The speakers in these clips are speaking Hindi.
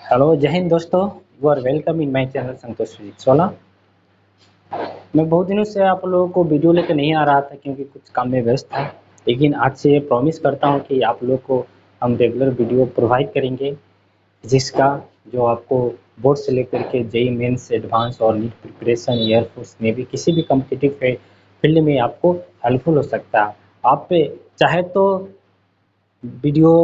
हेलो जय हिंद दोस्तों। You are welcome in my channel Santosh physics वाला। मैं बहुत दिनों से आप लोगों को वीडियो लेकर नहीं आ रहा था क्योंकि कुछ काम में व्यस्त था, लेकिन आज से ये प्रॉमिस करता हूँ कि आप लोग को हम रेगुलर वीडियो प्रोवाइड करेंगे जिसका जो आपको बोर्ड से लेकर के जेई मेंस एडवांस और नीट प्रिपरेशन एयरफोर्स नेवी किसी भी कम्पिटिटिव फील्ड में आपको हेल्पफुल हो सकता है। आप चाहे तो वीडियो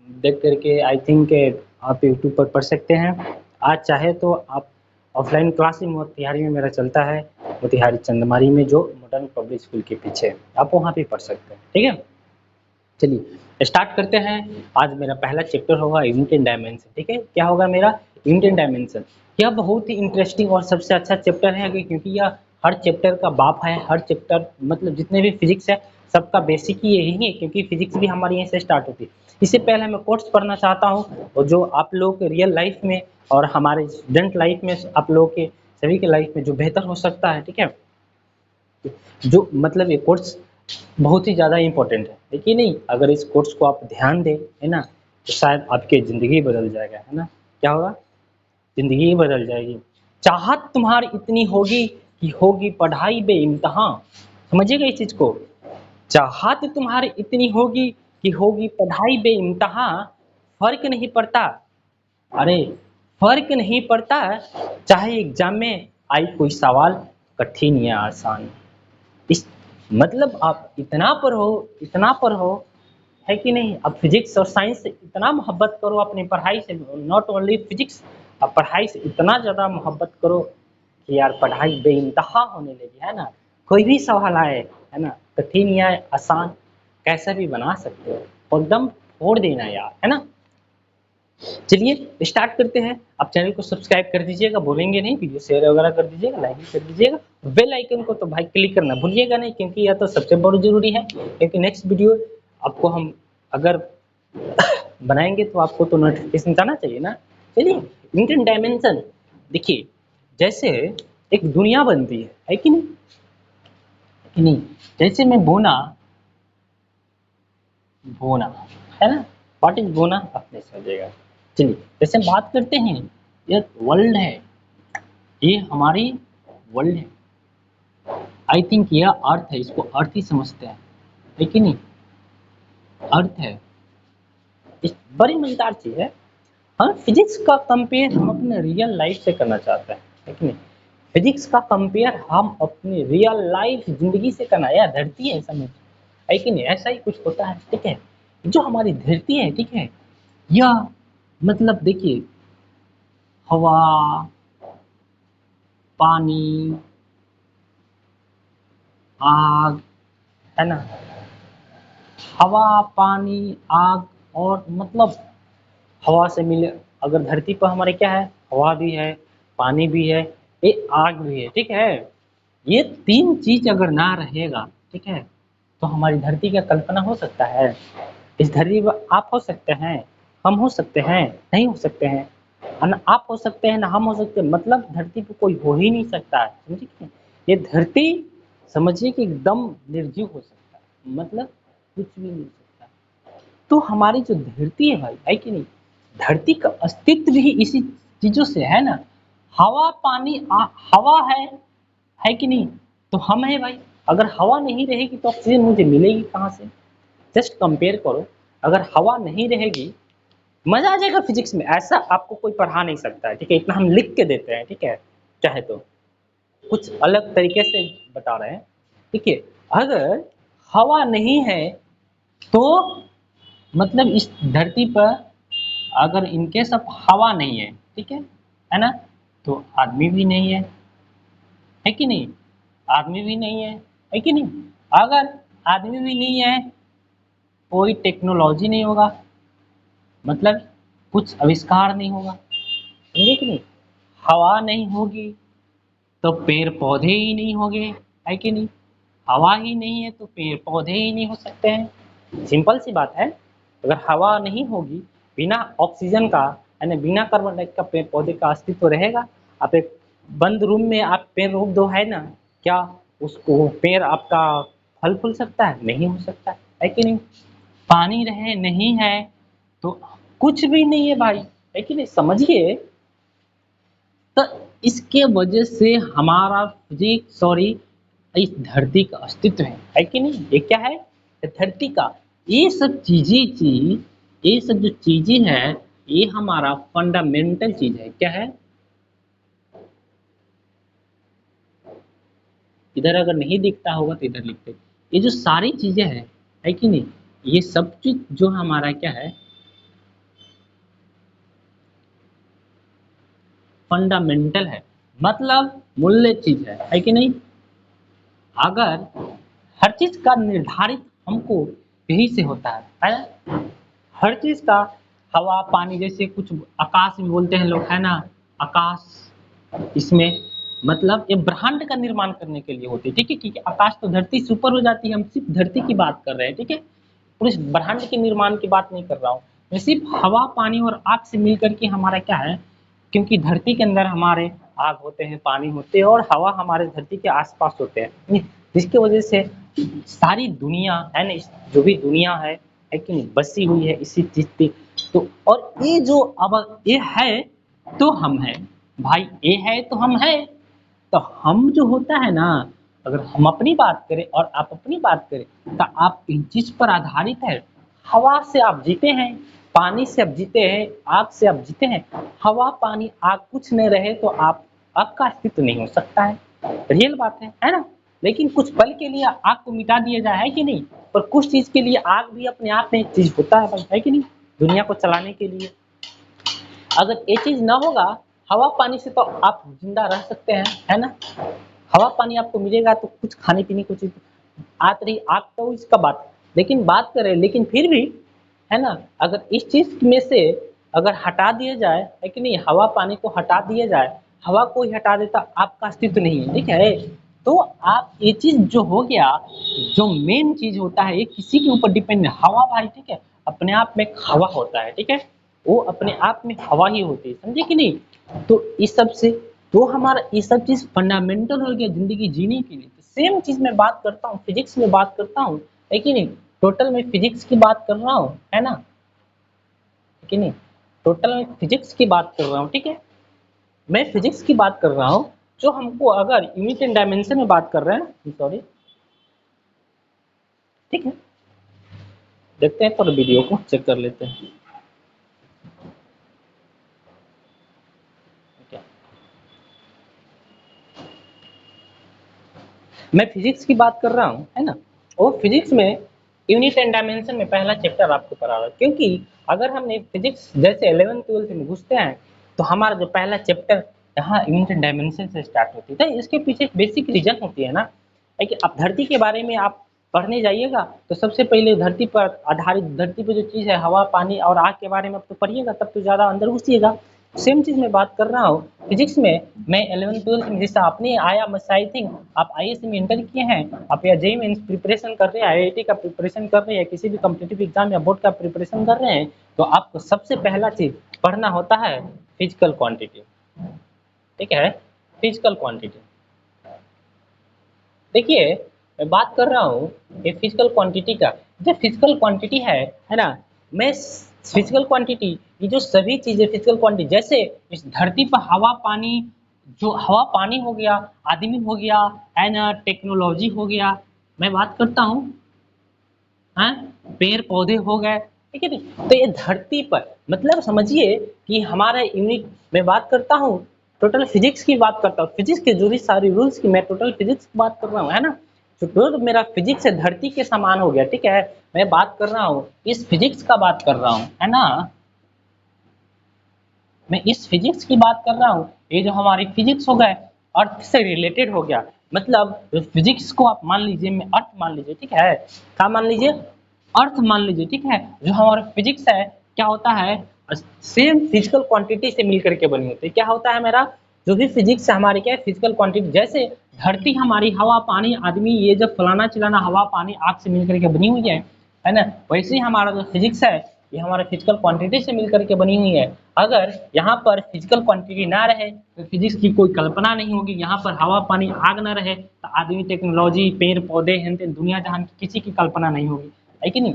देख करके आई थिंक आप यूट्यूब पर पढ़ सकते हैं। आज चाहे तो आप ऑफलाइन क्लास ही मोतिहारी में मेरा चलता है, मोतिहारी चंदमारी में जो मॉडर्न पब्लिक स्कूल के पीछे, आप वहाँ भी पढ़ सकते हैं। ठीक है, चलिए स्टार्ट करते हैं। आज मेरा पहला चैप्टर होगा यूनिट एंड डायमेंशन। ठीक है, क्या होगा मेरा? Unit and dimension. यह बहुत ही इंटरेस्टिंग और सबसे अच्छा चैप्टर है क्योंकि यह हर चैप्टर का बाप है। हर चैप्टर मतलब जितने भी फिजिक्स है सबका बेसिक ही यही है, क्योंकि फिजिक्स भी हमारी यहीं से स्टार्ट होती है। इससे पहले मैं कोट्स पढ़ना चाहता हूँ और जो आप लोग के रियल लाइफ में और हमारे स्टूडेंट लाइफ में, आप लोग के सभी के लाइफ में जो बेहतर हो सकता है। ठीक है, जो मतलब ये कोर्स बहुत ही ज़्यादा इम्पोर्टेंट है, लेकिन नहीं, अगर इस कोर्स को आप ध्यान दें, है ना, तो शायद आपकी ज़िंदगी बदल जाएगा। है ना, क्या होगा? ज़िंदगी ही बदल जाएगी। चाहत तुम्हारी इतनी होगी कि होगी पढ़ाई बेइम्तहां। समझिएगा इस चीज़ को। चाहत तुम्हारी इतनी होगी कि होगी पढ़ाई बेइम्तहां। फर्क नहीं पड़ता, अरे फर्क नहीं पड़ता, चाहे एग्जाम में आई कोई सवाल कठिन या आसान। इस मतलब आप इतना पढ़ो, इतना पढ़ो, है कि नहीं? आप फिजिक्स और साइंस से इतना मोहब्बत करो, अपनी पढ़ाई से, नॉट ओनली फिजिक्स, आप पढ़ाई से इतना ज़्यादा मोहब्बत करो कि यार पढ़ाई बेइंतहा होने लगी। है ना, कोई भी सवाल आए, है ना, कठिन या आसान, कैसा भी बना सकते हो और एकदम फोड़ देना यार। है ना, चलिए स्टार्ट करते हैं। आप चैनल को सब्सक्राइब कर दीजिएगा, बोलेंगे नहीं, वीडियो शेयर वगैरह कर दीजिएगा, लाइक भी कर दीजिएगा। बेल आइकन को तो भाई क्लिक करना भूलिएगा नहीं, क्योंकि यह तो सबसे बहुत जरूरी है, क्योंकि नेक्स्ट वीडियो आपको हम अगर बनाएंगे तो आपको तो नोटिफिकेशन जाना चाहिए ना। चलिए, यूनिट डायमेंशन देखिए, जैसे एक दुनिया बनती है कि नहीं, कि नहीं? जैसे मैं बोना, बोना, है ना, व्हाट इज बोना अपने समझेगा। चलिए जैसे हम बात करते हैं, ये वर्ल्ड है, ये हमारी वर्ल्ड है। आई थिंक यह अर्थ है, इसको अर्थ ही समझते हैं, है कि नहीं? अर्थ है, इस बड़ी मजेदार चीज है। हम फिजिक्स का कंपेयर हम अपने रियल लाइफ से करना चाहते हैं, है कि नहीं? फिजिक्स का कंपेयर हम अपनी रियल लाइफ जिंदगी से करना, यह धरती है समझ, है कि नहीं? ऐसा ही कुछ होता है। ठीक है, जो हमारी धरती है, ठीक है, यह मतलब देखिए, हवा, पानी, आग, है ना, हवा, पानी, आग, और मतलब हवा से मिले, अगर धरती पर हमारे क्या है, हवा भी है, पानी भी है, ये आग भी है। ठीक है, ये तीन चीज अगर ना रहेगा, ठीक है, तो हमारी धरती का कल्पना हो सकता है? इस धरती पर आप हो सकते हैं, हम हो सकते हैं, नहीं हो सकते हैं, ना आप हो सकते हैं ना हम हो सकते हैं, मतलब धरती पर कोई हो ही नहीं सकता है। समझिए कि नहीं? ये धरती समझिए कि एकदम निर्जीव हो सकता है, मतलब कुछ भी नहीं सकता। तो हमारी जो धरती है भाई, है कि नहीं, धरती का अस्तित्व भी इसी चीजों से है ना। हवा, पानी, हवा है कि नहीं, तो हम है भाई। अगर हवा नहीं रहेगी तो ऑक्सीजन मुझे मिलेगी कहाँ से? जस्ट कंपेयर करो, अगर हवा नहीं रहेगी, मजा आ जाएगा फिजिक्स में, ऐसा आपको कोई पढ़ा नहीं सकता है। ठीक है, इतना हम लिख के देते हैं, ठीक है, चाहे तो कुछ अलग तरीके से बता रहे हैं। ठीक है, अगर हवा नहीं है तो मतलब इस धरती पर अगर इनकेस ऑफ हवा नहीं है, ठीक है ना, तो आदमी भी नहीं है कि नहीं? आदमी भी नहीं है कि नहीं? अगर आदमी भी नहीं है, कोई टेक्नोलॉजी नहीं होगा, मतलब कुछ आविष्कार नहीं होगा, समझे कि नहीं? हवा नहीं होगी तो पेड़ पौधे ही नहीं होंगे, है कि नहीं? हवा ही नहीं है तो पेड़ पौधे ही नहीं हो सकते हैं। सिंपल सी बात है, अगर हवा नहीं होगी, बिना ऑक्सीजन का, है ना, बिना कार्बन डाइऑक्साइड का पेड़ पौधे का अस्तित्व रहेगा? आप एक बंद रूम में आप पेड़ रोप दो, है ना, क्या उसको पेड़ आपका फल फूल सकता है? नहीं हो सकता है कि नहीं? पानी रहे नहीं है तो कुछ भी नहीं है भाई। है कि नहीं, समझिए। तो इसके वजह से हमारा फिजिक्स, सॉरी, इस धरती का अस्तित्व है कि नहीं। ये क्या है, धरती का, ये सब चीजें ये सब जो चीजें हैं, ये हमारा फंडामेंटल चीज है। क्या है, इधर अगर नहीं दिखता होगा तो इधर लिखते, ये जो सारी चीजें हैं, है कि नहीं, ये सब चीज जो हमारा क्या है, फंडामेंटल है, मतलब मूल्य चीज है कि नहीं। अगर हर चीज का निर्धारित हमको यही से होता है ना, हर चीज का, हवा पानी, जैसे कुछ आकाश में बोलते हैं लोग, है ना, आकाश, इसमें मतलब ये ब्रह्मांड का निर्माण करने के लिए होती है, ठीक है, क्योंकि आकाश तो धरती से ऊपर हो जाती है, हम सिर्फ धरती की बात कर रहे हैं, ठीक है, पूरे ब्रह्मांड के निर्माण की बात नहीं कर रहा हूँ मैं, सिर्फ हवा पानी और आग से मिलकर के हमारा क्या है, क्योंकि धरती के अंदर हमारे आग होते हैं, पानी होते हैं और हवा हमारे धरती के आसपास होते हैं, जिसकी वजह से सारी दुनिया है ना, जो भी दुनिया है कि नहीं, बसी हुई है इसी चीज पे। तो और ये जो अब ये है तो हम है, भाई ये है तो हम है। तो हम जो होता है ना, अगर हम अपनी बात करें और आप अपनी बात करें, तो आप इन चीज पर आधारित है। हवा से आप जीते हैं, पानी से आप जीते हैं, आग से आप जीते हैं। हवा पानी आग कुछ नहीं रहे तो आपका अस्तित्व नहीं हो सकता है, रियल बात है ना। लेकिन कुछ पल के लिए आग को मिटा दिया जाए, है कि नहीं, पर कुछ चीज के लिए आग भी अपने आप में एक चीज होता है भाई, है कि नहीं, दुनिया को चलाने के लिए। अगर ये चीज ना होगा, हवा पानी से तो आप जिंदा रह सकते हैं, है ना, हवा पानी आपको मिलेगा तो कुछ खाने पीने को चीज आत रही, आग तो इसका बात, लेकिन बात करें, लेकिन फिर भी, है ना, अगर इस चीज में से अगर हटा दिया जाए, है कि नहीं, हवा पानी को हटा दिया जाए, हवा को ही हटा देता, आपका अस्तित्व नहीं है, ठीक है। तो आप ये चीज जो हो गया, जो मेन चीज होता है, ये किसी के ऊपर डिपेंड है, हवा भाई, ठीक है, अपने आप में एक हवा होता है, ठीक है, वो अपने आप में हवा ही होती है, समझे कि नहीं। तो इस सब से, तो हमारा ये सब चीज फंडामेंटल हो गया जिंदगी जीने के लिए। तो सेम चीज मैं बात करता हूँ, फिजिक्स में बात करता हूँ, है कि नहीं, टोटल में फिजिक्स की बात कर रहा हूँ, है ना, है कि नहीं, टोटल में फिजिक्स की बात कर रहा हूँ, ठीक है, मैं फिजिक्स की बात कर रहा हूँ। जो हमको अगर यूनिट एंड डायमेंशन में बात कर रहे हैं, सॉरी, ठीक है, देखते हैं पर वीडियो को चेक कर लेते हैं, क्या मैं फिजिक्स की बात कर रहा हूँ, है ना, और फिजिक्स में यूनिट एंड डायमेंशन में पहला चैप्टर आपको पढ़ा रहा है, क्योंकि अगर हमने फिजिक्स जैसे 11th 12th में घुसते हैं, तो हमारा जो पहला चैप्टर यहाँ यूनिट एंड डायमेंशन से स्टार्ट होती है। तो इसके पीछे एक बेसिक रीजन होती है ना, है कि आप धरती के बारे में आप पढ़ने जाइएगा, तो सबसे पहले धरती पर आधारित, धरती पर जो चीज़ है, हवा पानी और आग के बारे में आप तो पढ़िएगा, तब तो ज़्यादा अंदर घुसिएगा। सेम चीज़ मैं बात कर रहा हूँ फिजिक्स में। मैं 11th 12th में जैसा आपने आया, मस आई थिंक आप आईएएस में इंटर किए हैं, आप या जेईई मेंस प्रिपरेशन कर रहे हैं, आईआईटी का प्रिपरेशन कर रहे हैं, किसी भी कॉम्पिटिटिव एग्जाम या बोर्ड का प्रिपरेशन कर रहे हैं, तो आपको सबसे पहला चीज पढ़ना होता है फिजिकल क्वांटिटी, ठीक है, फिजिकल क्वांटिटी। देखिए, मैं बात कर रहा हूँ ये फिजिकल क्वांटिटी का, जो फिजिकल क्वांटिटी है ना, मैं फिजिकल क्वांटिटी, ये जो सभी चीजें फिजिकल क्वांटिटी, जैसे इस धरती पर हवा पानी, जो हवा पानी हो गया, आदमी हो गया, है ना, टेक्नोलॉजी हो गया, मैं बात करता हूँ, हाँ, पेड़ पौधे हो गए, ठीक है, तो ये धरती पर, मतलब समझिए कि हमारा यूनिट, मैं बात करता हूँ टोटल फिजिक्स की बात करता हूँ, फिजिक्स के जो भी सारी रूल्स की मैं टोटल फिजिक्स की बात कर रहा हूँ, है ना, तो टोटल मेरा फिजिक्स है धरती के समान हो गया, ठीक है। मैं बात कर रहा हूँ इस फिजिक्स का बात कर रहा हूँ, है ना, मैं इस फिजिक्स की बात कर रहा हूँ। ये जो हमारी फिजिक्स हो गए, अर्थ से रिलेटेड हो गया, मतलब फिजिक्स को आप मान लीजिए, मैं अर्थ मान लीजिए, ठीक है, क्या मान लीजिए, अर्थ मान लीजिए, ठीक है, जो हमारा फिजिक्स है क्या होता है, सेम फिजिकल क्वांटिटी से मिलकर के बनी होती है। क्या होता है मेरा, जो भी फिजिक्स है हमारी, क्या है, फिजिकल क्वांटिटी, जैसे धरती हमारी हवा पानी आदमी, ये जब फलाना चिलाना हवा पानी आग से मिलकर के बनी हुई है ना, वैसे ही हमारा जो फिजिक्स है, ये हमारे फिजिकल क्वांटिटी से मिलकर के बनी हुई है। अगर यहाँ पर फिजिकल क्वांटिटी ना रहे तो फिजिक्स की कोई कल्पना नहीं होगी, यहाँ पर हवा पानी आग ना रहे तो आदमी टेक्नोलॉजी पेड़ पौधे हैं दुनिया जहान की किसी की कल्पना नहीं होगी, है कि नहीं।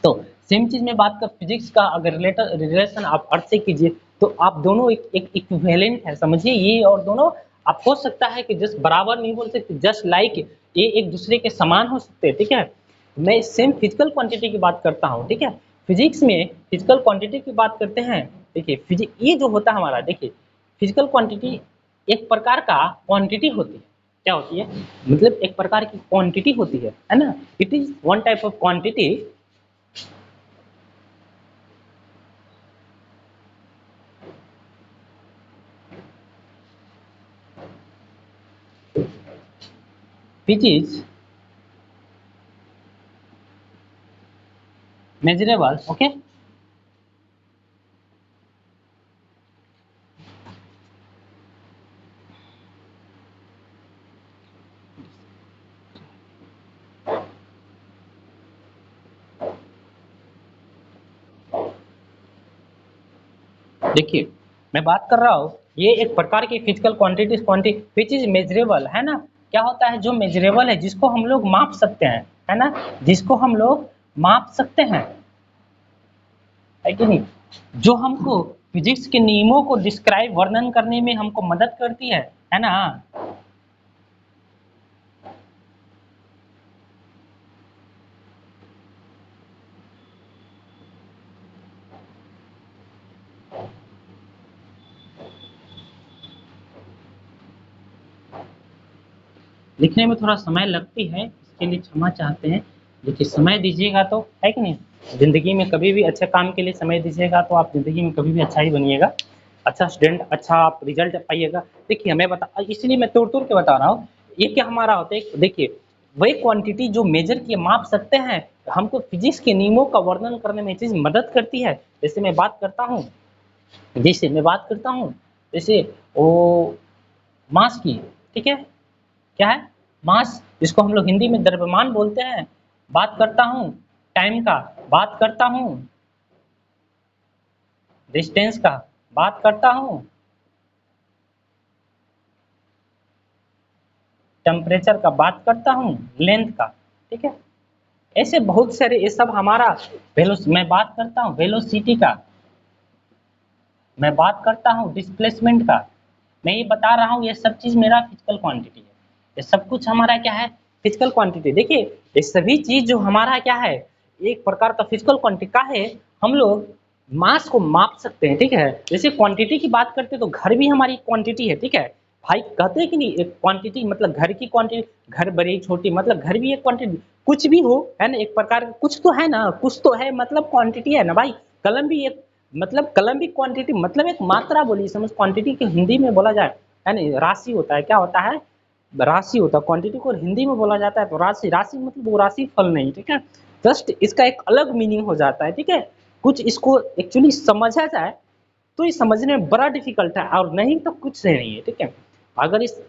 तो सेम चीज में बात कर फिजिक्स का, अगर रिलेशन आप अर्थ से कीजिए तो आप दोनों एक इक्विवेलेंट है, समझिए ये और दोनों। आप हो सकता है कि जस्ट बराबर नहीं बोल सकते, जस्ट लाइक ये एक दूसरे के समान हो सकते हैं, ठीक है। मैं सेम फिजिकल क्वांटिटी की बात करता हूँ, ठीक है। फिजिक्स में फिजिकल क्वांटिटी की बात करते हैं। देखिए फिजिक ये जो होता है हमारा, देखिए फिजिकल क्वांटिटी एक प्रकार का क्वांटिटी होती है। क्या होती है? मतलब एक प्रकार की क्वांटिटी होती है ना। It is one type of quantity which is measurable, okay। देखिए मैं बात कर रहा हूँ, ये एक प्रकार की physical quantity which is measurable, है ना। क्या होता है? जो मेजरेबल है, जिसको हम लोग माप सकते हैं, है ना, जिसको हम लोग माप सकते हैं, है कि नहीं, जो हमको फिजिक्स के नियमों को डिस्क्राइब वर्णन करने में हमको मदद करती है ना। लिखने में थोड़ा समय लगती है, इसके लिए क्षमा चाहते हैं। देखिए समय दीजिएगा तो, है कि नहीं, ज़िंदगी में कभी भी अच्छे काम के लिए समय दीजिएगा तो आप ज़िंदगी में कभी भी अच्छा ही बनिएगा, अच्छा स्टूडेंट, अच्छा आप रिजल्ट पाइएगा। देखिए हमें बता, इसलिए मैं तोड़-तोड़ के बता रहा हूँ। ये क्या हमारा होता है, देखिए वही क्वांटिटी जो मेजर किए माप सकते हैं, हमको फिजिक्स के नियमों का वर्णन करने में ये चीज़ मदद करती है। जैसे मैं बात करता हूँ, जैसे वो मास की, ठीक है, क्या है? मास, जिसको हम लोग हिंदी में द्रव्यमान बोलते हैं। बात करता हूँ टाइम का, बात करता हूँ डिस्टेंस का, बात करता हूँ टेम्परेचर का, बात करता हूँ लेंथ का, ठीक है। ऐसे बहुत सारे, ये सब हमारा मैं बात करता हूँ वेलोसिटी का, मैं बात करता हूँ डिस्प्लेसमेंट का। मैं ये बता रहा हूँ, ये सब चीज़ मेरा फिजिकल क्वांटिटी है। ये सब कुछ हमारा क्या है? Physical quantity. देखिए ये सभी चीज़ जो हमारा क्या है, एक प्रकार का फिजिकल क्वांटिटी का है। हम लोग मास को माप सकते हैं, ठीक है। जैसे क्वांटिटी की बात करते हैं तो घर भी हमारी क्वांटिटी है, ठीक है। भाई कहते हैं कि नहीं, एक क्वांटिटी मतलब घर की क्वांटिटी, घर बड़ी छोटी मतलब घर भी एक क्वांटिटी, कुछ भी हो, है ना, एक प्रकार का कुछ तो है ना, कुछ तो है मतलब क्वांटिटी है ना भाई। कलम भी एक मतलब कलम भी क्वांटिटी मतलब एक मात्रा बोली समझ, क्वांटिटी के हिंदी में बोला जाए, है ना, राशि होता है, क्या होता है? राशि होता है। क्वांटिटी को हिंदी में बोला जाता है तो राशि, राशि मतलब वो राशि फल नहीं, ठीक है। जस्ट इसका एक अलग मीनिंग हो जाता है, ठीक है। कुछ इसको एक्चुअली समझा जाए तो ये समझने में बड़ा डिफिकल्ट है, और नहीं तो कुछ से नहीं है, ठीक है। अगर इस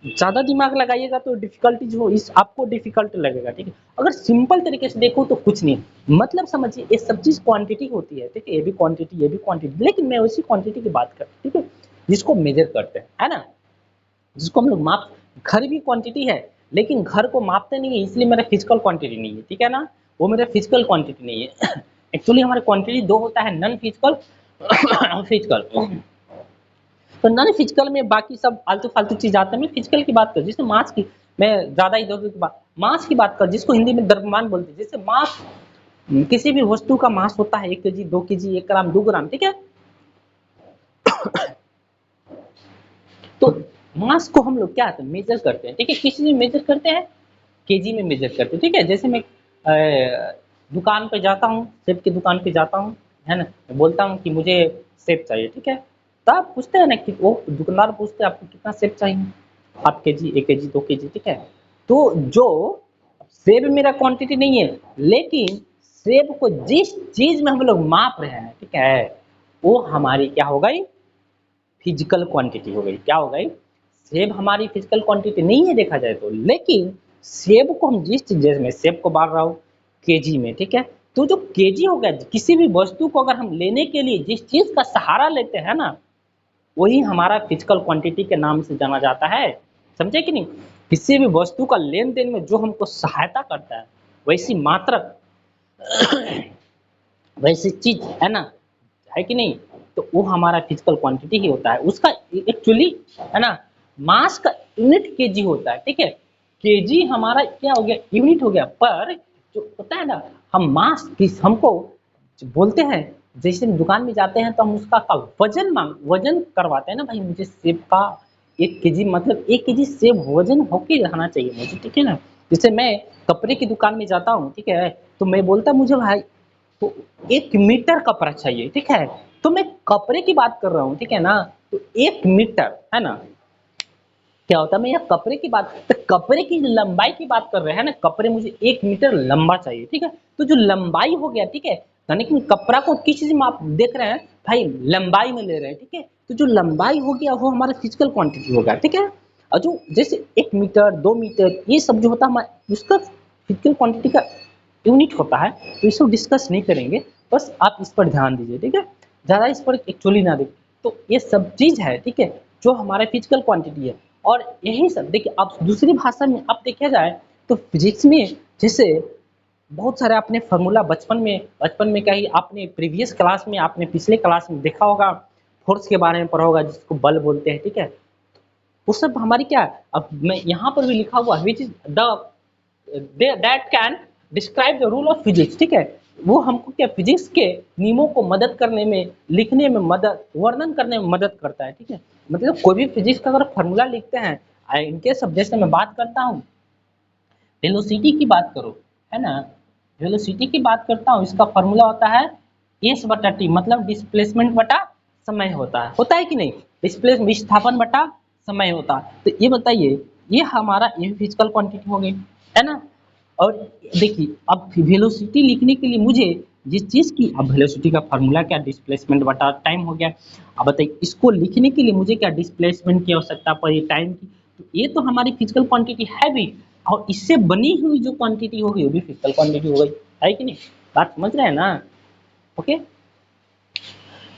ज़्यादा दिमाग लगाइएगा तो डिफिकल्टी जो इस आपको डिफिकल्ट लगेगा, ठीक है। अगर सिंपल तरीके से देखो तो कुछ नहीं, मतलब समझिए ये सब चीज़ क्वांटिटी होती है, ठीक है। ये भी क्वांटिटी, ये भी क्वांटिटी, लेकिन मैं उसी क्वांटिटी की बात कर, ठीक है, जिसको मेजर करते हैं, है ना, जिसको हम लोग माप। घर भी क्वांटिटी है, लेकिन घर को मापते नहीं है, इसलिए मेरा फिजिकल क्वांटिटी नहीं है, ठीक है ना, वो मेरा फिजिकल क्वांटिटी नहीं है। एक्चुअली हमारे क्वांटिटी दो होता है, नॉन फिजिकल फिजिकल। तो नॉन फिजिकल में बाकी सब आलतू फालतू चीज आते हैं। मैं फिजिकल की बात कर, जैसे मास की, मैं ज्यादा इधर उधर की बात, मास की बात कर, जिसको हिंदी में द्रव्यमान बोलते हैं। जैसे मास, किसी भी वस्तु का मास होता है 1 केजी, 2 केजी, 1 ग्राम, 2 ग्राम, ठीक है। तो मास को हम लोग क्या मेजर करते हैं, ठीक है, किसी में मेजर करते हैं, केजी में मेजर करते हैं, ठीक है। जैसे मैं दुकान पे जाता हूँ, सेब की दुकान पे जाता हूँ, है ना, मैं बोलता हूँ कि मुझे सेब चाहिए, ठीक है। तो आप पूछते हैं ना कि वो दुकानदार पूछते हैं आपको कितना सेब चाहिए, हाफ केजी, 1 केजी, 2 केजी, ठीक है। तो जो सेब मेरा क्वांटिटी नहीं है, लेकिन सेब को जिस चीज में हम लोग माप रहे हैं, ठीक है, वो हमारी क्या हो गई? फिजिकल क्वांटिटी हो गई। क्या हो गई? सेब हमारी फिजिकल क्वांटिटी नहीं है देखा जाए तो, लेकिन सेब को हम जिस चीज, जैसे मैं सेब को बांट रहा हूँ केजी में, ठीक है, तो जो केजी हो गया, किसी भी वस्तु को अगर हम लेने के लिए जिस चीज का सहारा लेते हैं ना, वही हमारा फिजिकल क्वांटिटी के नाम से जाना जाता है। समझे कि नहीं? किसी भी वस्तु का लेन देन में जो हमको सहायता करता है, वैसी मात्रक वैसे चीज है ना, है कि नहीं, तो वो हमारा फिजिकल क्वांटिटी ही होता है। उसका एक्चुअली है ना मास का यूनिट केजी होता है, ठीक है। केजी हमारा क्या हो गया, यूनिट हो गया, पर जो होता है ना, हम मास किस हमको बोलते हैं, जैसे दुकान में जाते हैं तो हम उसका का वजन करवाते हैं ना, भाई मुझे सेब का 1 केजी, मतलब 1 केजी सेब वजन होके रहना चाहिए मुझे, ठीक है ना। जैसे मैं कपड़े की दुकान में जाता हूँ, ठीक है, तो मैं बोलता मुझे भाई तो 1 मीटर कपड़ा चाहिए, ठीक है, तो मैं कपड़े की बात कर रहा हूँ, ठीक है ना। तो 1 मीटर है ना, क्या होता है, मैं यहाँ कपड़े की बात, तो कपड़े की लंबाई की बात कर रहे हैं ना, कपड़े मुझे 1 मीटर लंबा चाहिए, ठीक है। तो जो लंबाई हो गया, ठीक है, यानी कि कपड़ा को किस चीज में आप देख रहे हैं, भाई लंबाई में ले रहे हैं, ठीक है। तो जो लंबाई हो गया वो हमारा फिजिकल क्वांटिटी हो गया, ठीक है। और जो जैसे 1 मीटर 2 मीटर ये सब जो होता है हमारा उसका फिजिकल क्वांटिटी का यूनिट होता है, तो इसको डिस्कस नहीं करेंगे, बस आप इस पर ध्यान दीजिए, ठीक है, ज़्यादा इस पर एक्चुअली ना देखिए। तो ये सब चीज़ है, ठीक है, जो हमारा फिजिकल क्वांटिटी है। और यही सब देखिए, आप दूसरी भाषा में आप देखा जाए तो फिजिक्स में जैसे बहुत सारे आपने फार्मूला बचपन में क्या ही आपने प्रीवियस क्लास में, आपने पिछले क्लास में देखा होगा, फोर्स के बारे में पढ़ा होगा जिसको बल बोलते हैं, ठीक है। वो सब हमारी क्या है, अब मैं यहाँ पर भी लिखा हुआ which is the that can describe the rule of physics, ठीक है। वो हमको क्या फिजिक्स के नियमों को मदद करने में, लिखने में मदद, वर्णन करने में मदद करता है, ठीक है। मतलब कोई भी फिजिक्स का अगर फॉर्मूला लिखते हैं, इनके सब जैसे मैं बात करता हूँ वेलोसिटी की बात करो, है ना, वेलोसिटी की बात करता हूँ, इसका फॉर्मूला होता है एस बटा टी, मतलब डिस्प्लेसमेंट बटा समय होता है कि नहीं, डिस्प्लेस विस्थापन बटा समय होता है। तो ये बताइए, ये हमारा ये फिजिकल क्वांटिटी हो गई, है ना। और देखिए अब वेलोसिटी लिखने के लिए मुझे जिस चीज की, अब वेलोसिटी का फार्मूला क्या, डिस्प्लेसमेंट बटा टाइम हो गया। अब बताइए इसको लिखने के लिए मुझे क्या डिस्प्लेसमेंट की आवश्यकता पड़ी, टाइम की, तो ये तो हमारी फिजिकल क्वांटिटी है भी, और इससे बनी हुई जो क्वांटिटी होगी वो भी फिजिकल क्वांटिटी हो गई, है कि नहीं, बात समझ रहे हैं ना। ओके,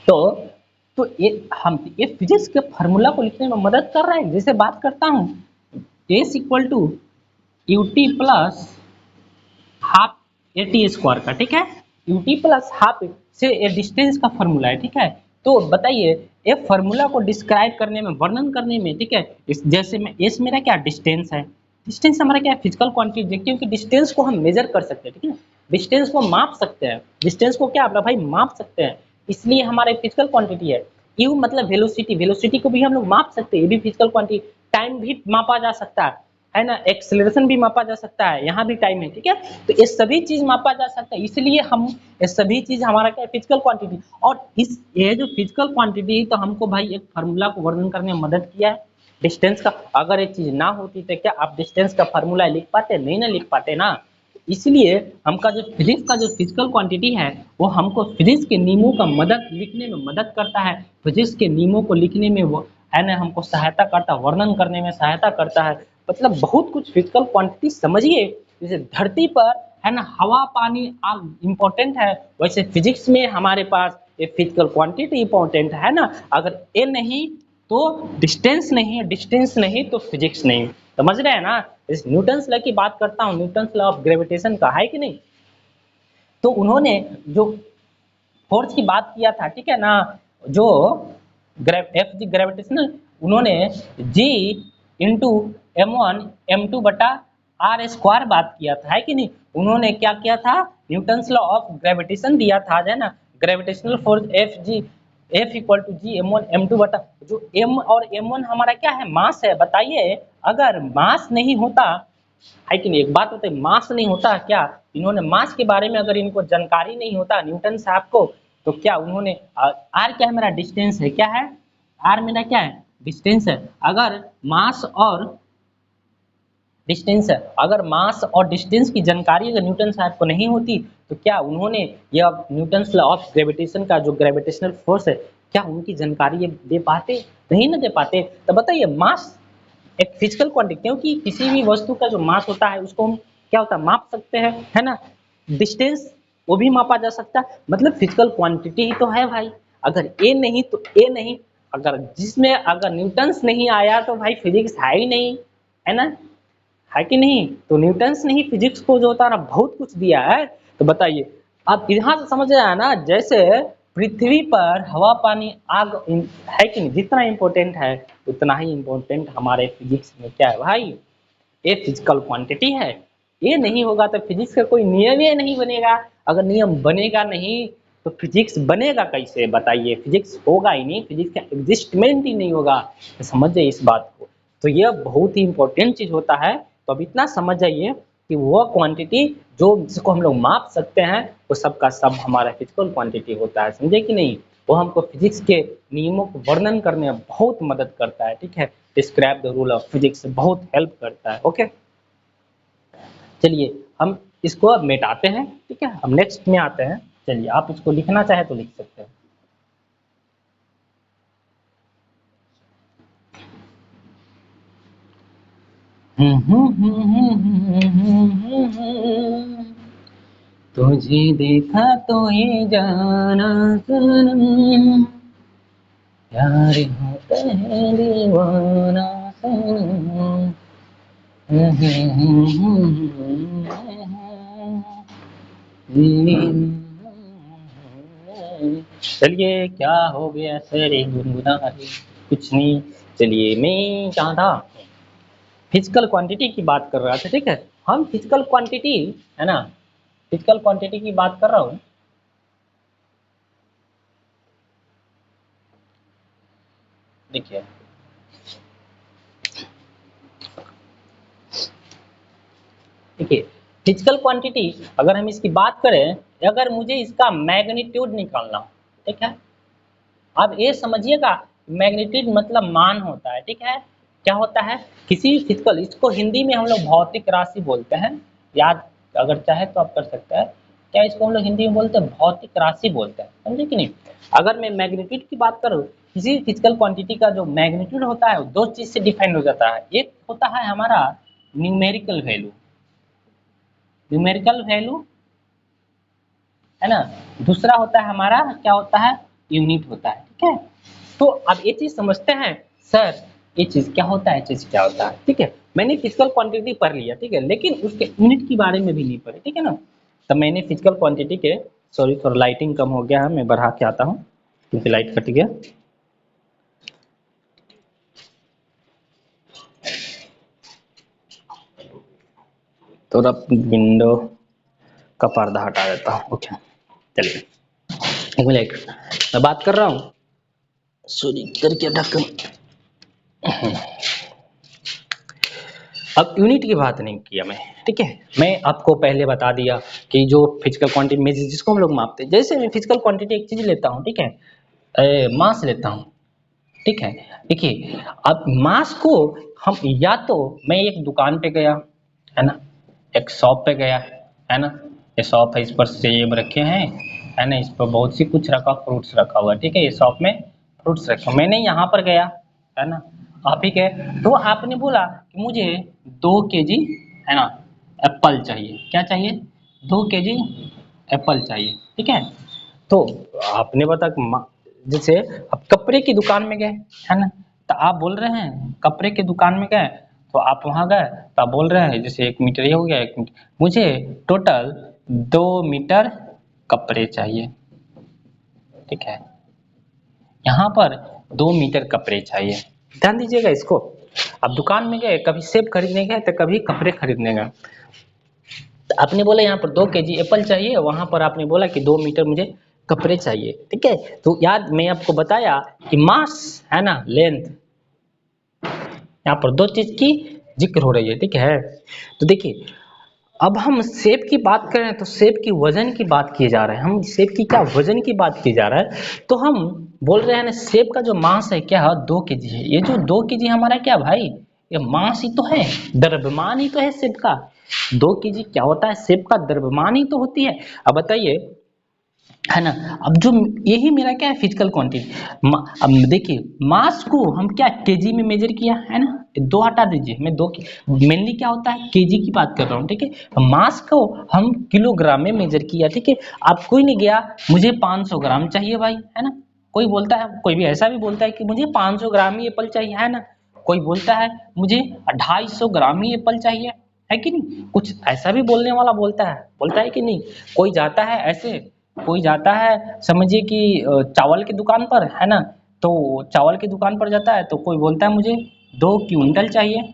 तो ये फिजिक्स के फार्मूला को लिखने में मदद कर रहा है। जैसे बात करता हूँ s equal to ut plus half a t square का, ठीक है, यूटी प्लस हाफ से ये डिस्टेंस का फॉर्मूला है, ठीक है। तो बताइए ये फॉर्मूला को डिस्क्राइब करने में, वर्णन करने में, ठीक है, इस जैसे में एस मेरा क्या डिस्टेंस है, डिस्टेंस हमारा क्या है फिजिकल क्वांटिटी, क्योंकि डिस्टेंस को हम मेजर कर सकते हैं, ठीक है, डिस्टेंस को माप सकते हैं, डिस्टेंस को क्या अपना भाई माप सकते हैं, इसलिए हमारा फिजिकल क्वांटिटी है। यू मतलब वेलोसिटी, वेलोसिटी को भी हम लोग माप सकते हैं, ये भी फिजिकल क्वांटिटी, टाइम भी मापा जा सकता है ना, एक्सेलरेशन भी मापा जा सकता है, यहाँ भी टाइम है, ठीक है। तो ये सभी चीज मापा जा सकता है, इसलिए हम ये सभी चीज हमारा क्या है फिजिकल क्वांटिटी। और इस ये जो फिजिकल क्वांटिटी तो हमको भाई एक फार्मूला को वर्णन करने में मदद किया है डिस्टेंस का। अगर ये चीज ना होती तो क्या आप डिस्टेंस का फार्मूला लिख पाते, नहीं ना लिख पाते ना। इसलिए हमका जो फिजिक्स का जो फिजिकल क्वांटिटी है वो हमको फिजिक्स के नियमों का मदद लिखने में मदद करता है, फिजिक्स के नियमों को लिखने में वो है ना हमको सहायता करता है, वर्णन करने में सहायता करता है। मतलब बहुत कुछ फिजिकल क्वांटिटी समझिए, जैसे धरती पर है ना हवा पानी आग इम्पोर्टेंट है, वैसे फिजिक्स में हमारे पास ये फिजिकल क्वांटिटी इम्पोर्टेंट है ना। अगर ये नहीं तो डिस्टेंस नहीं, डिस्टेंस नहीं तो फिजिक्स नहीं, समझ रहे हैं ना। इस न्यूटन्स लॉ की बात करता हूँ, न्यूटन्स लॉ ऑफ ग्रेविटेशन का, है कि नहीं। तो उन्होंने जो फोर्स की बात किया था, ठीक है ना, जो एफ जी ग्रेविटेशनल, उन्होंने जी इंटू M1 M2 बटा आर स्क्वायर बात किया था, है कि नहीं। उन्होंने क्या किया था, न्यूटन्स लॉ ऑफ ग्रेविटेशन दिया था, है ना, gravitational force F equal to G M1 M2 बटा, जो एम और M1 हमारा क्या है, मास है। बताइए अगर मास नहीं होता, है कि नहीं, एक बात बताइए मास नहीं होता क्या, इन्होंने मास के बारे में अगर इनको जानकारी नहीं होता न्यूटन साहब को, तो क्या उन्होंने आर क्या है मेरा डिस्टेंस है, क्या है आर मेरा क्या है डिस्टेंस है। अगर मास और डिस्टेंस है, अगर मास और डिस्टेंस की जानकारी अगर न्यूटन साहब को नहीं होती तो क्या उन्होंने यह न्यूटन लॉ ऑफ ग्रेविटेशन का जो ग्रेविटेशनल फोर्स है क्या उनकी जानकारी ये दे पाते, नहीं ना दे पाते। तो बताइए मास एक फिजिकल क्वांटिटी, क्योंकि किसी भी वस्तु का जो मास होता है उसको हम क्या होता है माप सकते हैं, है ना। डिस्टेंस वो भी मापा जा सकता है, मतलब फिजिकल क्वांटिटी ही तो है भाई। अगर ए नहीं तो ए नहीं, अगर जिसमें अगर न्यूटन्स नहीं आया तो भाई फिजिक्स है ही नहीं, है ना, है कि नहीं। तो न्यूटन्स ने ही फिजिक्स को जो होता है ना बहुत कुछ दिया है। तो बताइए अब यहाँ से समझ आया ना, जैसे पृथ्वी पर हवा पानी आग है कि नहीं, जितना इम्पोर्टेंट है उतना ही इम्पोर्टेंट हमारे फिजिक्स में क्या है भाई, ये फिजिकल क्वांटिटी है। ये नहीं होगा तो फिजिक्स का कोई नियम ही नहीं बनेगा। अगर नियम बनेगा नहीं तो फिजिक्स बनेगा कैसे बताइए, फिजिक्स होगा ही नहीं, फिजिक्स का एग्जिस्टमेंट ही नहीं होगा। तो समझिए इस बात को। तो यह बहुत ही इंपॉर्टेंट चीज होता है। तो अब इतना समझ जाइए कि वह क्वांटिटी जो जिसको हम लोग माप सकते हैं वो सब का सब हमारा फिजिकल क्वांटिटी होता है, समझे कि नहीं। वो हमको फिजिक्स के नियमों को वर्णन करने में बहुत मदद करता है, ठीक है। Describe the rule of physics बहुत हेल्प करता है। ओके, चलिए हम इसको अब मिटाते हैं, ठीक है। हम नेक्स्ट में आते हैं। चलिए आप इसको लिखना चाहे तो लिख सकते हैं। तुझे देखा तो ये जाना सनम, प्यार होता है दीवाना सनम। चलिए क्या हो गया सर एक गुनगुना रही, कुछ नहीं। चलिए मैं कहाँ था, फिजिकल क्वांटिटी की बात कर रहा था, ठीक है। हम फिजिकल क्वांटिटी है ना, फिजिकल क्वांटिटी की बात कर रहा हूँ। देखिए देखिए फिजिकल क्वांटिटी अगर हम इसकी बात करें, अगर मुझे इसका मैग्नीट्यूड निकालना हो, ठीक है। आप ये समझिएगा मैग्नीट्यूड मतलब मान होता है, ठीक है। क्या होता है किसी फिजिकल, इसको हिंदी में हम लोग भौतिक राशि बोलते हैं। याद अगर चाहे तो आप कर सकते हैं। क्या इसको हम लोग हिंदी में बोलते हैं, भौतिक राशि बोलते हैं, समझे कि नहीं। अगर मैं मैग्नीट्यूड की बात करूँ, किसी फिजिकल क्वांटिटी का जो मैग्नीट्यूड होता है वो दो चीज से डिफाइन हो जाता है। एक होता है हमारा न्यूमेरिकल वैल्यू, न्यूमेरिकल वैल्यू है ना। दूसरा होता है हमारा क्या होता है, यूनिट होता है, ठीक है। तो अब ये चीज समझते हैं सर, ये चीज क्या होता है, चीज क्या होता है, ठीक है। मैंने फिजिकल क्वांटिटी पढ़ लिया, ठीक है, लेकिन उसके यूनिट के बारे में भी नहीं पढ़े, ठीक है ना। तो मैंने फिजिकल क्वांटिटी के, सॉरी थोड़ा लाइटिंग कम हो गया है, मैं बढ़ा के आता हूँ क्योंकि लाइट कट गया। थोड़ा विंडो का पर्दा हटा देता हूँ। ओके चलिए, एक मिनट मैं बात कर रहा हूँ, सॉरी करके ढक्कन। अब यूनिट की बात नहीं किया मैं, ठीक है। मैं आपको पहले बता दिया कि जो फिजिकल क्वांटिटी में जिसको हम लोग मापते हैं, जैसे मैं फिजिकल क्वांटिटी एक चीज लेता हूँ, ठीक है, मास लेता हूँ, ठीक है। देखिए अब मास को हम या तो मैं एक दुकान पे गया है ना, एक शॉप पे गया है ना, ये शॉप है, इस पर सेब रखे हैं है ना, इस पर बहुत सी कुछ रखा, फ्रूट्स रखा हुआ है, ठीक है। ये शॉप में फ्रूट्स रखे, मैंने यहाँ पर गया है ना, आप ही गए तो आपने बोला कि मुझे 2 kg है ना एप्पल चाहिए। क्या चाहिए, 2 kg एप्पल चाहिए, ठीक है। तो आपने बता जैसे अब कपड़े की दुकान में गए है ना, तो आप बोल रहे हैं कपड़े की दुकान में गए, तो आप वहां गए तो आप बोल रहे हैं जैसे 1 मीटर ये हो गया, 1 मीटर मुझे टोटल 2 मीटर कपड़े चाहिए, ठीक है। यहाँ पर 2 मीटर कपड़े चाहिए, ध्यान दीजिएगा इसको। आप दुकान में गए, कभी सेब खरीदने गए तो कभी कपड़े खरीदने गए, तो आपने बोला यहाँ पर 2 kg एप्पल चाहिए, वहां पर आपने बोला कि 2 मीटर मुझे कपड़े चाहिए, ठीक है। तो याद मैं आपको बताया कि मास है ना, लेंथ, यहाँ पर दो चीज की जिक्र हो रही है, ठीक है। तो देखिए अब हम सेब की बात करें तो सेब की वजन की बात किए जा रहे हैं, हम सेब की क्या वजन की बात की जा रहा है। तो हम बोल रहे हैं ना सेब का जो मास है क्या है, 2 kg है। ये जो 2 kg हमारा क्या भाई, ये मास ही तो है, द्रव्यमान ही तो है सेब का। 2 kg क्या होता है, सेब का द्रव्यमान ही तो होती है। अब बताइए है ना। अब जो यही मेरा क्या है फिजिकल क्वांटिटी, अब देखिए मास को हम क्या केजी में मेजर किया है ना, दो हटा दीजिए, मैं दो मेनली क्या होता है केजी की बात कर रहा हूँ, ठीक है। मास को हम किलोग्राम में मेजर किया, ठीक है। अब कोई नहीं गया मुझे 500 ग्राम चाहिए भाई, है ना। कोई बोलता है, कोई भी ऐसा भी बोलता है कि मुझे 500 ग्राम ही एप्पल चाहिए, है ना। कोई बोलता है मुझे 250 ग्राम ही एप्पल चाहिए, है कि नहीं? कुछ ऐसा भी बोलने वाला बोलता है कि नहीं? कोई जाता है ऐसे, कोई जाता है समझिए कि चावल की दुकान पर, है ना? तो चावल की दुकान पर जाता है तो कोई बोलता है मुझे 2 क्विंटल चाहिए,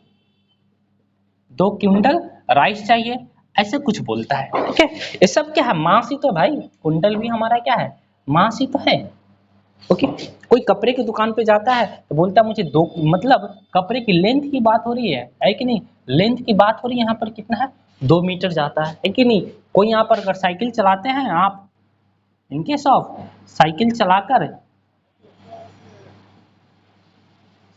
2 क्विंटल राइस चाहिए, ऐसे कुछ बोलता है, ठीक है? ये सब क्या है? मास ही तो है भाई, कुंटल भी हमारा क्या है? मास ही तो है। ओके। कोई कपड़े की दुकान पे जाता है तो बोलता है मुझे दो, मतलब कपड़े की लेंथ की बात हो रही है कि नहीं? लेंथ की बात हो रही है, यहाँ पर कितना है? 2 मीटर जाता है कि नहीं? कोई यहाँ पर अगर साइकिल चलाते हैं आप, इनके ऑफ साइकिल चलाकर,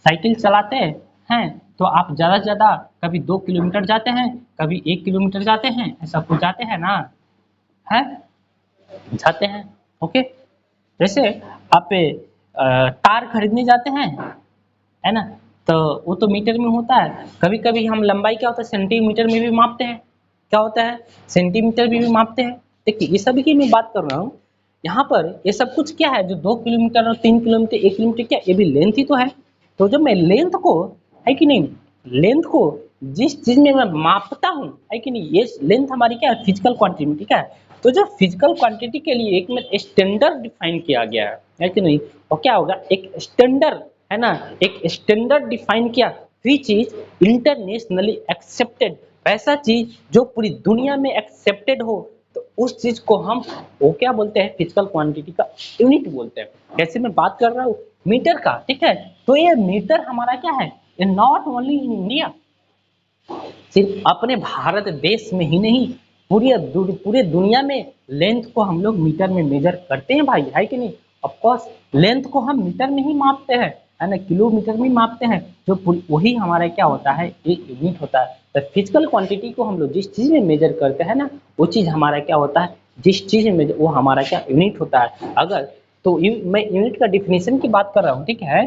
साइकिल चलाते हैं तो आप ज़्यादा से ज़्यादा कभी 2 किलोमीटर जाते हैं, कभी 1 किलोमीटर जाते हैं, ऐसा कुछ जाते हैं ना? है, जाते हैं। ओके। जैसे आप तार खरीदने जाते हैं, है ना? तो वो तो मीटर में होता है, कभी कभी हम लंबाई क्या होता है सेंटीमीटर में भी मापते हैं, क्या होता है? सेंटीमीटर में भी मापते हैं। देखिए ये सभी की मैं बात कर रहा हूँ, यहाँ पर ये सब कुछ क्या है? जो 2 किलोमीटर और 3 किलोमीटर 1 किलोमीटर, क्या ये भी लेंथ ही तो है। तो जब मैं लेंथ को, है कि नहीं, लेंथ को जिस चीज में मैं मापता हूँ, है कि नहीं, ये लेंथ हमारी क्या है? फिजिकल क्वांटिटी, ठीक है? तो जो फिजिकल क्वांटिटी के लिए एक में स्टैंडर्ड डिफाइन किया गया है कि नहीं? और क्या होगा? एक स्टैंडर्ड, है ना? एक स्टैंडर्ड डिफाइन किया, विच इज इंटरनेशनली एक्सेप्टेड, ऐसा चीज जो पूरी दुनिया में एक्सेप्टेड हो, तो उस चीज को हम वो क्या बोलते हैं? फिजिकल क्वांटिटी का यूनिट बोलते हैं। कैसे मैं बात कर रहा हूँ? मीटर का, ठीक है? तो ये मीटर हमारा क्या है? नॉट ओनली इन इंडिया, सिर्फ अपने भारत देश में ही नहीं, पूरे दुनिया में लेंथ को हम लोग मीटर में मेजर करते हैं भाई, है कि नहीं? ऑफ कोर्स लेंथ को हम मीटर में ही मापते हैं, है ना? किलोमीटर में मापते हैं, जो वही हमारा क्या होता है? एक यूनिट होता है। तो फिजिकल क्वांटिटी को हम लोग जिस चीज में मेजर करते हैं ना, वो चीज हमारा क्या होता है? जिस चीज में वो हमारा क्या यूनिट होता है। अगर तो मैं यूनिट का डिफिनेशन की बात कर रहा हूँ, ठीक है?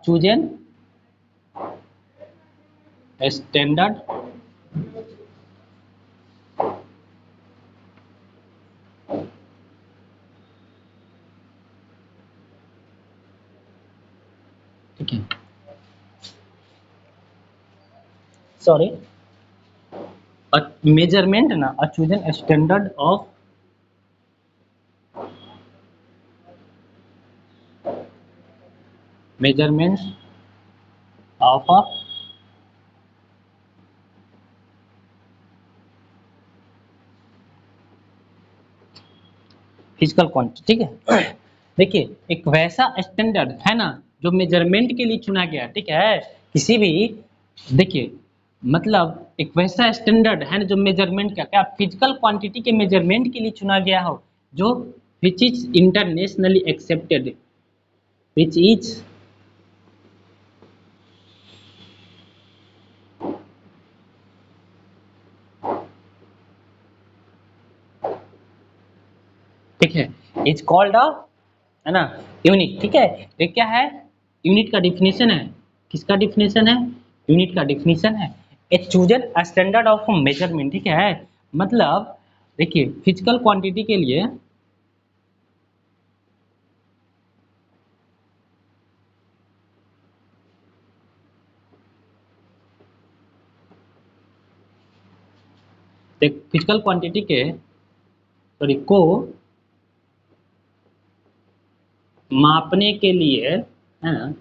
चूजन स्टैंडर्ड ठीक है, सॉरी, मेजरमेंट ना, chosen standard of measurement of a physical quantity, ठीक है? देखिए एक वैसा स्टैंडर्ड, है ना, जो मेजरमेंट के लिए चुना गया, ठीक है? किसी भी, देखिए मतलब एक वैसा स्टैंडर्ड है ना जो मेजरमेंट का क्या फिजिकल क्वांटिटी के मेजरमेंट के लिए चुना गया हो, जो which is internationally accepted, which is ठीक है, इज कॉल्ड अ, है ना, यूनिट, ठीक है? ये क्या है? यूनिट का डिफिनेशन है। किसका डिफिनेशन है? यूनिट का डिफिनेशन है। ए चूजन स्टैंडर्ड ऑफ मेजरमेंट, ठीक है? मतलब देखिए फिजिकल क्वांटिटी के लिए, देख फिजिकल क्वांटिटी के सॉरी को मापने के लिए, है ना,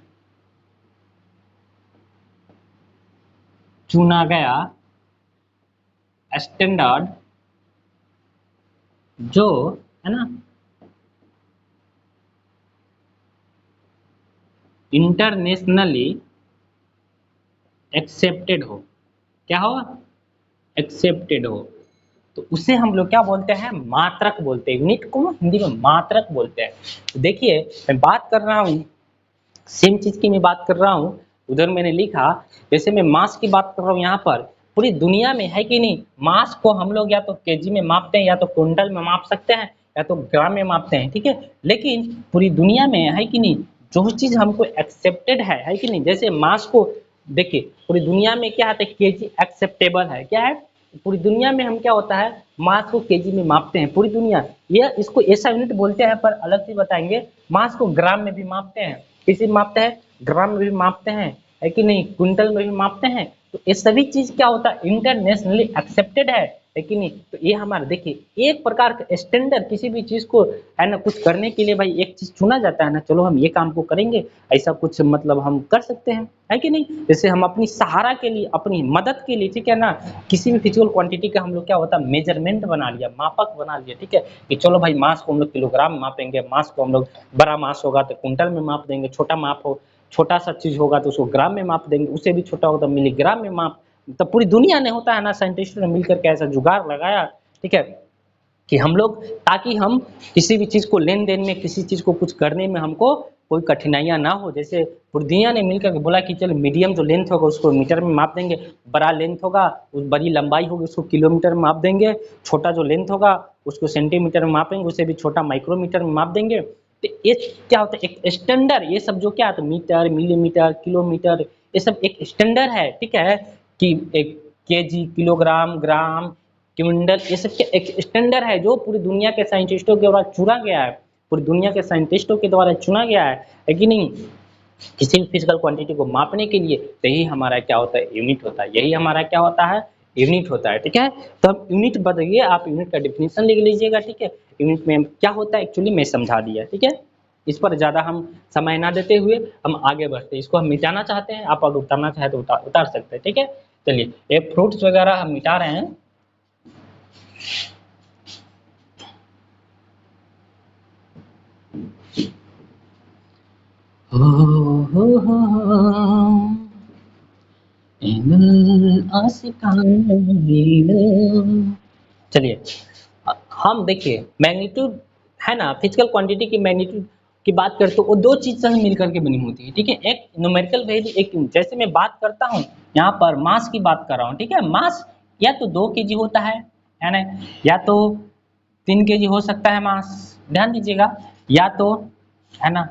चुना गया स्टैंडर्ड, जो, है ना, इंटरनेशनली एक्सेप्टेड हो, क्या हो? एक्सेप्टेड हो, तो उसे हम लोग क्या बोलते हैं? मात्रक बोलते हैं। यूनिट को हिंदी में मात्रक बोलते हैं। तो देखिए मैं बात कर रहा हूँ, सेम चीज की मैं बात कर रहा हूँ, उधर मैंने लिखा, जैसे मैं मास की बात कर रहा हूँ, यहाँ पर पूरी दुनिया में, है कि नहीं, मास को हम लोग या तो केजी में मापते हैं, या तो क्विंटल में माप सकते हैं, या तो ग्राम में मापते हैं, ठीक है? लेकिन पूरी दुनिया में, है कि नहीं, जो चीज हमको एक्सेप्टेड है कि नहीं, जैसे मास को देखिए पूरी दुनिया में क्या है? केजी एक्सेप्टेबल है, क्या है? पूरी दुनिया में हम क्या होता है? मास को केजी में मापते हैं, पूरी दुनिया। ये इसको ऐसा यूनिट बोलते हैं, पर अलग से बताएंगे। मास को ग्राम में भी मापते हैं, किसी में मापते हैं, ग्राम में भी मापते हैं, है कि नहीं, क्विंटल में भी मापते हैं। तो ये सभी चीज क्या होता है, इंटरनेशनली एक्सेप्टेड है कि नहीं। तो ये हमारा देखिए एक प्रकार का स्टैंडर्ड, किसी भी चीज को है ना कुछ करने के लिए भाई एक चीज चुना जाता है ना, चलो हम ये काम को करेंगे, ऐसा कुछ मतलब हम कर सकते हैं, है कि नहीं। जैसे हम अपनी सहारा के लिए, अपनी मदद के लिए, ठीक है ना, किसी भी फिजिकल क्वांटिटी का हम लोग क्या होता है मेजरमेंट बना लिया, मापक बना लिया, ठीक है, कि चलो भाई मास को हम लोग किलोग्राम में मापेंगे, मास को हम लोग, बड़ा मास होगा तो कुंटल में माप देंगे, छोटा माप हो, छोटा सा चीज होगा तो उसको ग्राम में माप देंगे, उससे भी छोटा होगा तो मिलीग्राम में माप। तो पूरी दुनिया ने होता है ना साइंटिस्टों ने मिलकर के ऐसा जुगाड़ लगाया, ठीक है, कि हम लोग, ताकि हम किसी भी चीज को लेन देन में, किसी चीज को कुछ करने में हमको कोई कठिनाइयां ना हो। जैसे पूरी दुनिया ने मिलकर के बोला कि चलो मीडियम जो लेंथ होगा उसको मीटर में माप देंगे, बड़ा लेंथ होगा, उस बड़ी लंबाई होगी उसको किलोमीटर में माप देंगे, छोटा जो लेंथ होगा उसको सेंटीमीटर में मापेंगे, उससे भी छोटा माइक्रोमीटर में माप देंगे। तो ये क्या होता है एक स्टैंडर्ड, ये सब जो क्या होता है मीटर, मिलीमीटर, किलोमीटर, ये सब एक स्टैंडर्ड है, ठीक है, कि एक केजी, किलोग्राम, ग्राम, क्विंटल, ये सब के एक स्टैंडर्ड है जो पूरी दुनिया के साइंटिस्टों के द्वारा चुना गया है, पूरी दुनिया के साइंटिस्टों के द्वारा चुना गया है कि नहीं, किसी भी फिजिकल क्वांटिटी को मापने के लिए। तो यही हमारा क्या होता है यूनिट होता है, यही हमारा क्या होता है यूनिट होता है, ठीक है। तो हम यूनिट बताइए, आप यूनिट का डिफिनीशन लिख लीजिएगा, ठीक है। यूनिट में क्या होता है एक्चुअली मैं समझा दिया, ठीक है। इस पर ज्यादा हम समय ना देते हुए हम आगे बढ़ते हैं, इसको हम मिटाना चाहते हैं, आप अगर उतारना चाहे तो उतार सकते हैं, ठीक है। चलिए ये फ्रूट्स वगैरह हम मिटा रहे हैं। चलिए हम देखिए मैग्नीट्यूड है ना, फिजिकल क्वांटिटी की मैग्नीट्यूड की बात करते हो वो दो चीज से मिलकर के बनी होती है, ठीक है। एक न्यूमेरिकल वैल्यू, एक जैसे मैं बात करता हूँ यहाँ पर मास की बात कर रहा हूँ, ठीक है। मास या तो 2 kg होता है ना, या तो 3 kg हो सकता है मास, ध्यान दीजिएगा, या तो है ना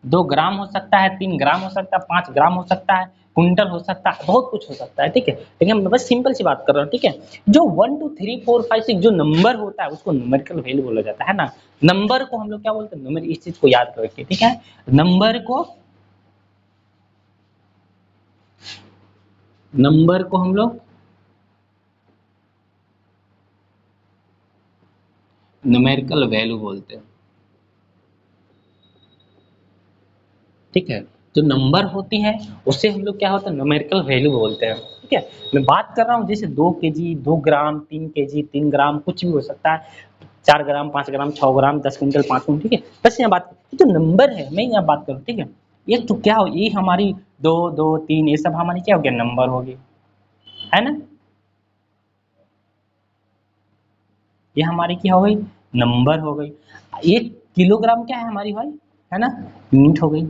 2 ग्राम हो सकता है, 3 ग्राम हो सकता है, 5 ग्राम हो सकता है, कुंटल हो सकता है, बहुत कुछ हो सकता है, ठीक है। लेकिन मैं बस सिंपल सी बात कर रहा हूँ, ठीक है। जो 1 2 3 4 5 6 जो नंबर होता है उसको न्यूमेरिकल वैल्यू बोला जाता है ना। नंबर को हम लोग क्या बोलते हैं नंबर, इस चीज को याद रखिए, ठीक है। नंबर को हम लोग न्यूमेरिकल वैल्यू बोलते हैं, ठीक है। जो नंबर होती है उससे हम लोग क्या होता है न्यूमेरिकल वैल्यू बोलते हैं, ठीक है। मैं बात कर रहा हूँ जैसे 2 kg, 2 ग्राम, 3 kg, 3 ग्राम, कुछ भी हो सकता है, 4 ग्राम, 5 ग्राम, 6 ग्राम, 10 कुंटल, 5 कुंटल, ठीक है। बस यहाँ बात जो नंबर है मैं यहाँ बात करूँ, ठीक है। ये तो क्या हो, ये हमारी 2 2 3 ये सब हमारी क्या हो गया नंबर हो गई, है ना। ये हमारी क्या हो गई नंबर हो गई। 1 किलोग्राम क्या है हमारी भाई, है ना, यूनिट हो गई,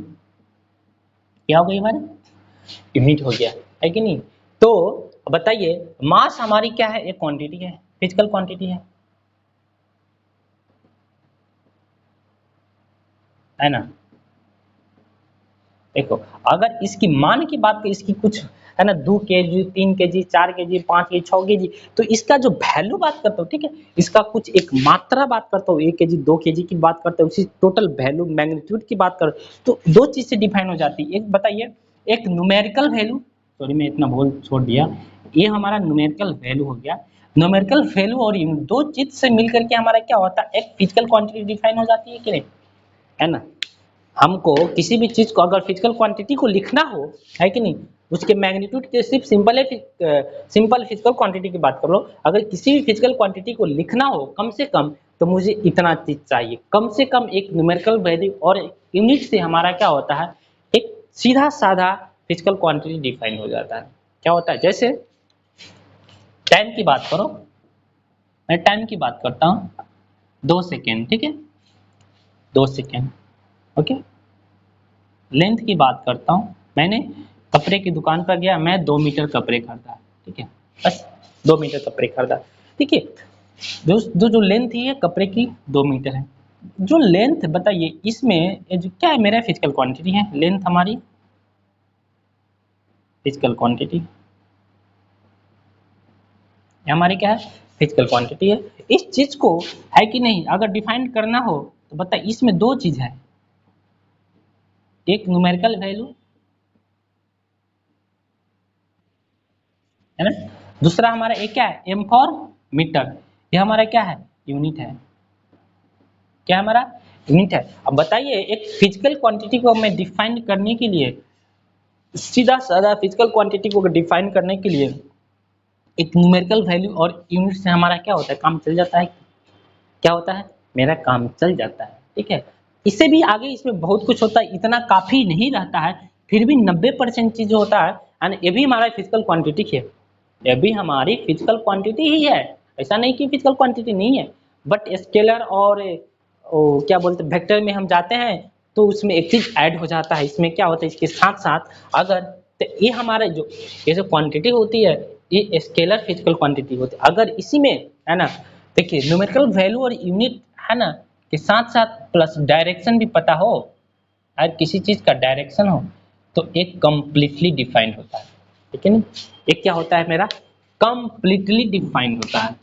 क्या हो गई हमारी यूनिट हो गया, है कि नहीं। तो बताइए मास हमारी क्या है, एक क्वांटिटी है, फिजिकल क्वांटिटी है ना। देखो अगर इसकी मान की बात करें, इसकी कुछ है ना 2 kg, 3 kg, 4 kg, 5 kg, 6 kg, तो इसका जो वैल्यू बात करता हूँ, ठीक है, इसका कुछ एक मात्रा बात करता हूँ, 1 kg, 2 kg की बात करता हूँ, उसी टोटल वैल्यू मैग्नीट्यूड की बात कर, तो दो चीज से डिफाइन हो जाती है। एक बताइए, एक न्यूमेरिकल वैल्यू, सॉरी मैं इतना बोल छोड़ दिया, ये हमारा न्यूमेरिकल वैल्यू हो गया। न्यूमेरिकल वैल्यू और दो चीज से मिलकर के हमारा क्या होता है एक फिजिकल क्वांटिटी डिफाइन हो जाती है कि नहीं, है ना। हमको किसी भी चीज को अगर फिजिकल क्वांटिटी को लिखना हो, है कि नहीं, उसके मैग्नीट्यूड के सिर्फ सिंपल है, सिंपल फिजिकल क्वांटिटी की बात कर लो, अगर किसी भी फिजिकल क्वांटिटी को लिखना हो कम से कम, तो मुझे इतना चीज चाहिए, कम से कम एक न्यूमेरिकल वैल्यू और यूनिट से हमारा क्या होता है एक सीधा साधा फिजिकल क्वांटिटी डिफाइन हो जाता है। क्या होता है जैसे टाइम की बात करो, मैं टाइम की बात करता हूँ, 2 सेकेंड, ठीक है, 2 सेकेंड, ओके। लेंथ की बात करता हूँ, मैंने कपड़े की दुकान पर गया, मैं 2 मीटर कपड़े खरीदा, ठीक है, बस 2 मीटर कपड़े खरीदा, ठीक है। जो जो जो लेंथ है कपड़े की 2 मीटर है। जो लेंथ बताइए इसमें ये जो क्या है मेरा फिजिकल क्वांटिटी है, लेंथ हमारी फिजिकल क्वांटिटी, ये हमारी क्या है फिजिकल क्वांटिटी है। इस चीज को है कि नहीं अगर डिफाइन करना हो तो बताइए इसमें दो चीज है, एक न्यूमेरिकल वैल्यू है ना, दूसरा हमारा एक क्या है, एम फॉर मीटर, ये हमारा क्या है, यूनिट है, क्या हमारा यूनिट है। अब बताइए एक फिजिकल क्वांटिटी को मैं डिफाइन करने के लिए, सीधा साधा फिजिकल क्वांटिटी को डिफाइन करने के लिए एक न्यूमेरिकल वैल्यू और यूनिट से हमारा क्या होता है, काम चल जाता है, क्या होता है, मेरा काम चल जाता है, ठीक है। इससे भी आगे इसमें बहुत कुछ होता है, इतना काफी नहीं रहता है, फिर भी 90% चीज जो होता है, एंड ये भी हमारा फिजिकल क्वांटिटी है, ये भी हमारी फिजिकल क्वांटिटी ही है, ऐसा नहीं कि फिजिकल क्वांटिटी नहीं है। बट स्केलर और क्या बोलते हैं वेक्टर में हम जाते हैं तो उसमें एक चीज ऐड हो जाता है, इसमें क्या होता है, इसके साथ साथ अगर तो ये हमारे जो ये जो क्वांटिटी होती है ये स्केलर फिजिकल क्वांटिटी होती है, अगर इसी में है ना, देखिए न्यूमेरिकल वैल्यू और यूनिट है ना के साथ साथ प्लस डायरेक्शन भी पता हो, अगर किसी चीज का डायरेक्शन हो तो एक कंप्लीटली डिफाइंड होता है, ठीक है ना, एक क्या होता है मेरा, कंप्लीटली डिफाइंड होता है।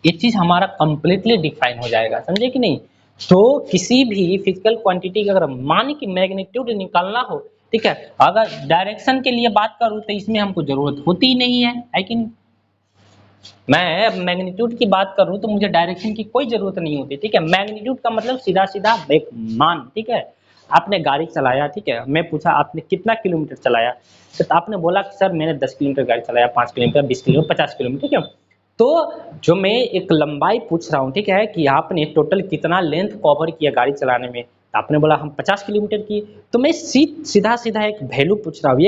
ये चीज हमारा कंप्लीटली डिफाइन हो जाएगा, समझे कि नहीं। तो किसी भी फिजिकल क्वांटिटी का अगर मान की मैग्नीट्यूड निकालना हो, ठीक है, अगर डायरेक्शन के लिए बात करूं तो इसमें हमको जरूरत होती ही नहीं है कि नहीं? मैं मैग्नीट्यूड की बात करूं तो मुझे डायरेक्शन की कोई जरूरत नहीं होती, ठीक है। मैग्नीट्यूड का मतलब सीधा सीधा एक मान, ठीक है। आपने गाड़ी चलाया, ठीक है, मैं पूछा आपने कितना किलोमीटर चलाया, तो आपने बोला कि सर मैंने 10 किलोमीटर गाड़ी चलाया, 5 किलोमीटर, 20 किलोमीटर, 50 किलोमीटर, ठीक है। तो जो मैं एक लंबाई पूछ रहा हूँ, ठीक है, कि आपने टोटल कितना लेंथ कवर किया गाड़ी चलाने में, तो आपने बोला हम 50 किलोमीटर किए, तो मैं सीधा सीधा एक वैल्यू पूछ रहा हूँ,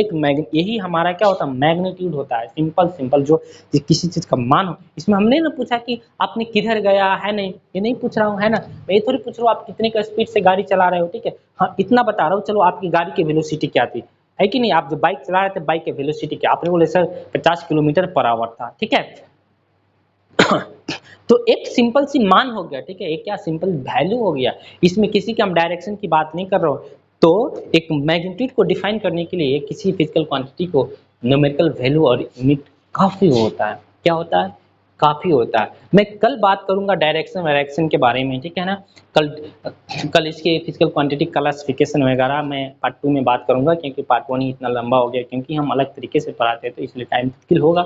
यही हमारा क्या होता है, मैग्नीट्यूड होता है, सिंपल सिंपल जो किसी चीज का मान हो। इसमें हमने ना पूछा कि आपने किधर गया है, नहीं ये नहीं पूछ रहा हूँ, है ना, मैं ये थोड़ी पूछ रहा हूँ आप कितने का स्पीड से गाड़ी चला रहे हो, ठीक है, हाँ इतना बता रहा हूँ, चलो आपकी गाड़ी की वेलोसिटी क्या थी, है कि नहीं, आप जो बाइक चला रहे थे बाइक की वेलोसिटी क्या, आपने बोले सर 50 किलोमीटर पर आवर था, ठीक है। तो एक सिंपल सी मान हो गया, ठीक है, एक क्या सिंपल वैल्यू हो गया, इसमें किसी के हम डायरेक्शन की बात नहीं कर रहा हूँ। तो एक मैग्नीट्यूड को डिफाइन करने के लिए किसी फिजिकल क्वांटिटी को न्यूमेरिकल वैल्यू और यूनिट काफी होता है, क्या होता है, काफी होता है। मैं कल बात करूंगा डायरेक्शन वायरेक्शन के बारे में, ठीक है ना, कल कल इसके फिजिकल क्वांटिटी क्लासिफिकेशन वगैरह मैं पार्ट 2 में बात करूंगा, क्योंकि पार्ट 1 ही इतना लंबा हो गया, क्योंकि हम अलग तरीके से पढ़ाते हैं तो इसलिए टाइम मुश्किल होगा।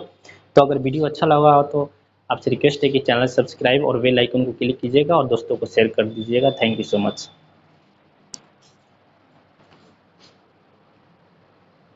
तो अगर वीडियो अच्छा लगा हो तो आपसे रिक्वेस्ट है कि चैनल सब्सक्राइब और बेल आइकन को क्लिक कीजिएगा और दोस्तों को शेयर कर दीजिएगा। Thank you so much.